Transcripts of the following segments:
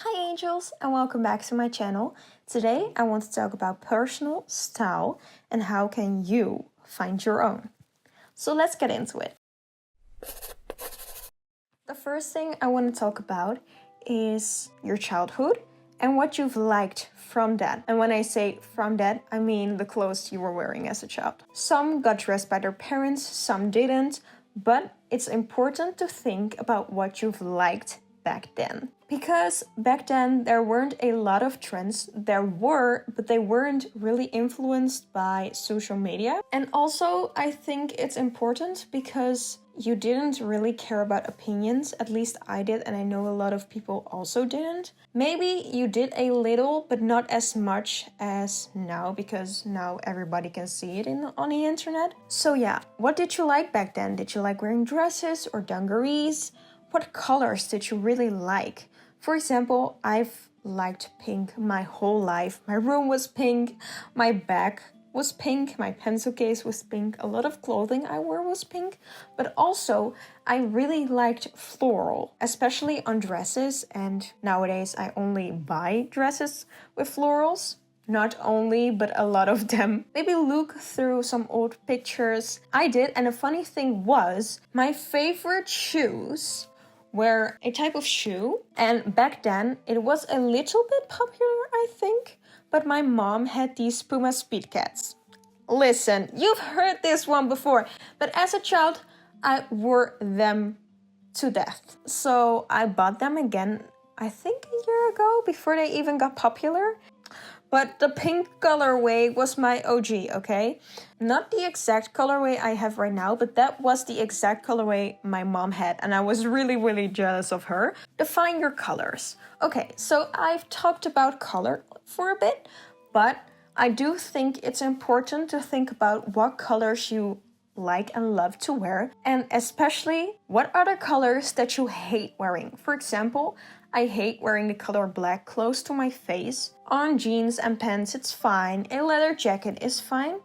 Hi angels and welcome back to my channel. Today I want to talk about personal style and how can you find your own. So let's get into it. The first thing I want to talk about is your childhood and what you've liked from that. And when I say from that, I mean the clothes you were wearing as a child. Some got dressed by their parents, some didn't, but it's important to think about what you've liked back then. Because back then there weren't a lot of trends. There were, but they weren't really influenced by social media. And also I think it's important because you didn't really care about opinions. At least I did, and I know a lot of people also didn't. Maybe you did a little, but not as much as now, because now everybody can see it on the internet. So yeah, what did you like back then? Did you like wearing dresses or dungarees? What colors did you really like? For example, I've liked pink my whole life. My room was pink, my bag was pink, my pencil case was pink, a lot of clothing I wore was pink, but also I really liked floral, especially on dresses, and nowadays I only buy dresses with florals. Not only, but a lot of them. Maybe look through some old pictures. I did, and the funny thing was, my favorite shoes were a type of shoe, and back then it was a little bit popular, I think, but my mom had these Puma Speed Cats. Listen, you've heard this one before, but as a child I wore them to death. So I bought them again, I think a year ago, before they even got popular. But the pink colorway was my OG, okay? Not the exact colorway I have right now, but that was the exact colorway my mom had, and I was really jealous of her. Define your colors. Okay, so I've talked about color for a bit, but I do think it's important to think about what colors you like and love to wear, and especially what are the colors that you hate wearing. For example, I hate wearing the color black close to my face. On jeans and pants it's fine, a leather jacket is fine.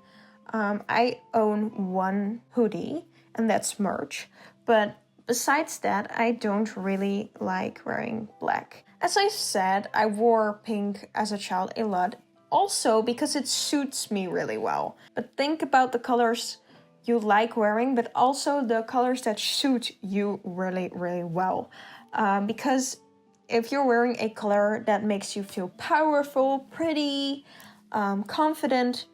I own one hoodie and that's merch, but besides that I don't really like wearing black. As I said, I wore pink as a child a lot, also because it suits me really well. But think about the colors you like wearing, but also the colors that suit you really well. Because if you're wearing a color that makes you feel powerful, pretty, confident,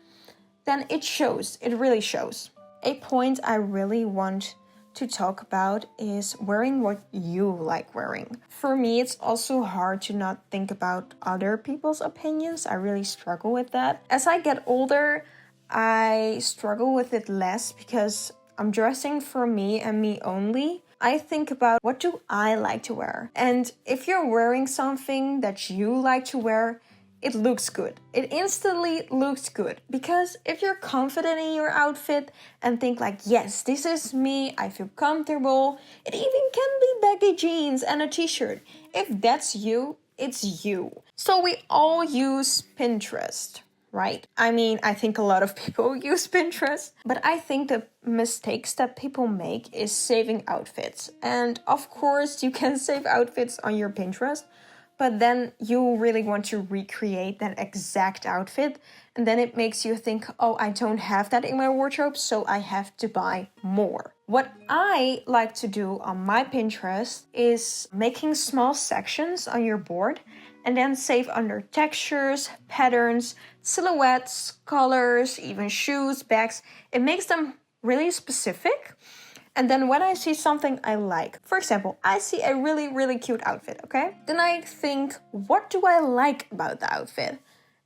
then it shows. It really shows. A point I really want to talk about is wearing what you like wearing. For me, it's also hard to not think about other people's opinions. I really struggle with that. As I get older, I struggle with it less because I'm dressing for me and me only. I think about what do I like to wear. And if you're wearing something that you like to wear, it looks good. It instantly looks good. Because if you're confident in your outfit and think like, yes, this is me, I feel comfortable. It even can be baggy jeans and a t-shirt. If that's you, it's you. So we all use Pinterest, right? I mean, I think a lot of people use Pinterest, but I think the mistakes that people make is saving outfits. And of course, you can save outfits on your Pinterest, but then you really want to recreate that exact outfit. And then it makes you think, oh, I don't have that in my wardrobe, so I have to buy more. What I like to do on my Pinterest is making small sections on your board and then save under textures, patterns, silhouettes, colors, even shoes, bags. It makes them really specific. And then when I see something I like, for example, I see a really cute outfit, okay? Then I think, what do I like about the outfit?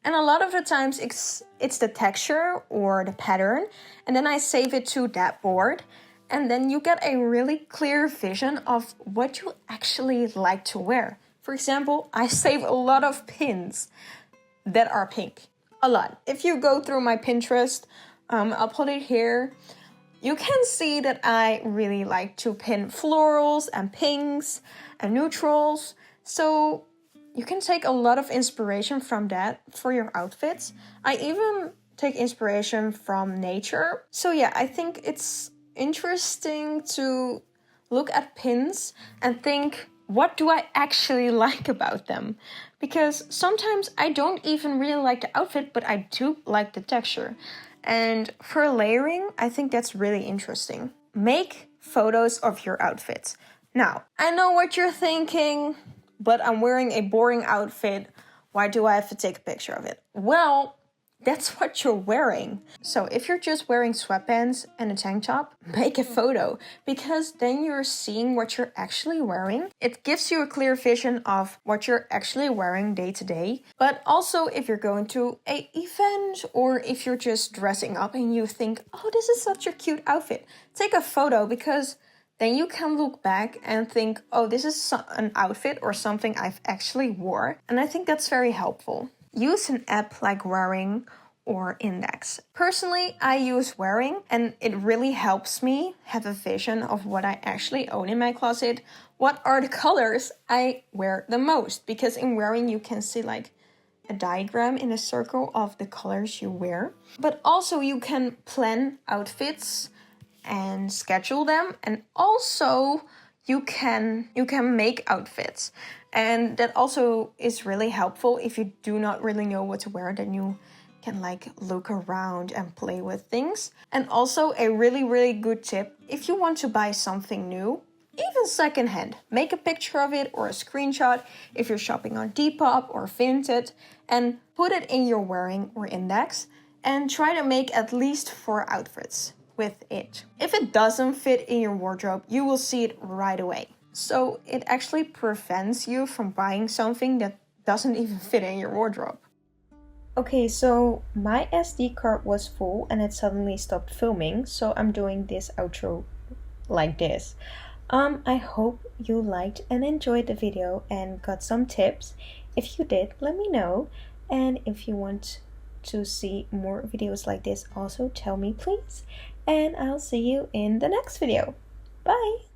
And a lot of the times it's the texture or the pattern. And then I save it to that board. And then you get a really clear vision of what you actually like to wear. For example, I save a lot of pins that are pink. A lot. If you go through my Pinterest, I'll put it here. You can see that I really like to pin florals and pinks and neutrals. So you can take a lot of inspiration from that for your outfits. I even take inspiration from nature. So yeah, I think it's interesting to look at pins and think, what do I actually like about them? Because sometimes I don't even really like the outfit, but I do like the texture. And for layering, I think that's really interesting. Make photos of your outfits. Now, I know what you're thinking, but I'm wearing a boring outfit. Why do I have to take a picture of it? Well, that's what you're wearing. So if you're just wearing sweatpants and a tank top, make a photo, because then you're seeing what you're actually wearing. It gives you a clear vision of what you're actually wearing day to day. But also if you're going to an event, or if you're just dressing up and you think, oh, this is such a cute outfit, take a photo, because then you can look back and think, oh, this is an outfit or something I've actually wore. And I think that's very helpful. Use an app like Whearing or Index. Personally, I use Whearing, and it really helps me have a vision of what I actually own in my closet. What are the colors I wear the most? Because in Whearing you can see like a diagram in a circle of the colors you wear. But also you can plan outfits and schedule them, and also you can make outfits. And that also is really helpful if you do not really know what to wear. Then you can like look around and play with things. And also a really good tip, if you want to buy something new, even secondhand, make a picture of it or a screenshot if you're shopping on Depop or Vinted, and put it in your Whearing or Index, and try to make at least 4 outfits with it. If it doesn't fit in your wardrobe, you will see it right away. So it actually prevents you from buying something that doesn't even fit in your wardrobe. Okay, so my SD card was full and it suddenly stopped filming, so I'm doing this outro like this. I hope you liked and enjoyed the video and got some tips. If you did, let me know. And if you want to see more videos like this, also tell me please. And I'll see you in the next video. Bye!